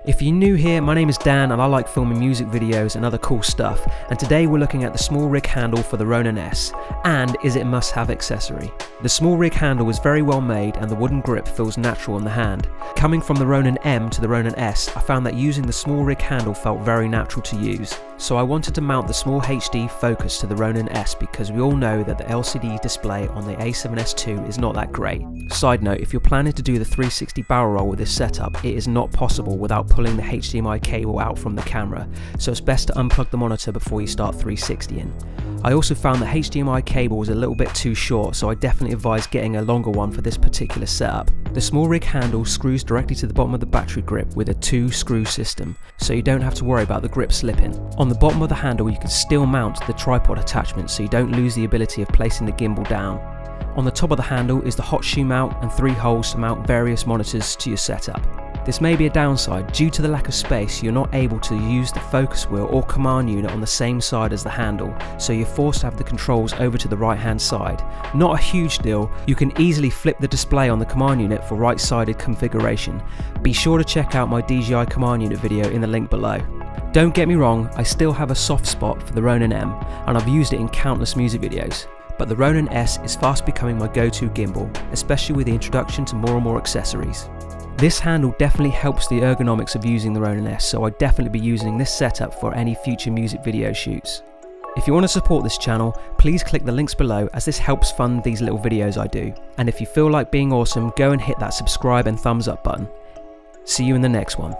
If you're new here, my name is Dan and I like filming music videos and other cool stuff, and today we're looking at the small rig handle for the Ronin-s, and is it a must-have accessory. The small rig handle is very well made and the wooden grip feels natural on the hand. Coming from the Ronin M to the Ronin-s, I found that using the small rig handle felt very natural to use. So I wanted to mount the small HD focus to the Ronin-s because we all know that the LCD display on the A7S II is not that great. Side note, if you're planning to do the 360 barrel roll with this setup, it is not possible without pulling the HDMI cable out from the camera, so it's best to unplug the monitor before you start 360ing. I also found the HDMI cable was a little bit too short, so I definitely advise getting a longer one for this particular setup. The small rig handle screws directly to the bottom of the battery grip with a 2-screw system, so you don't have to worry about the grip slipping. On the bottom of the handle you can still mount the tripod attachment so you don't lose the ability of placing the gimbal down. On the top of the handle is the hot shoe mount and 3 holes to mount various monitors to your setup. This may be a downside. Due to the lack of space, you're not able to use the focus wheel or command unit on the same side as the handle, so you're forced to have the controls over to the right hand side. Not a huge deal, you can easily flip the display on the command unit for right-sided configuration. Be sure to check out my DJI command unit video in the link below. Don't get me wrong, I still have a soft spot for the Ronin M, and I've used it in countless music videos. But the Ronin-s is fast becoming my go-to gimbal, especially with the introduction to more and more accessories. This handle definitely helps the ergonomics of using the Ronin-s, so I'd definitely be using this setup for any future music video shoots. If you want to support this channel, please click the links below as this helps fund these little videos I do. And if you feel like being awesome, go and hit that subscribe and thumbs up button. See you in the next one.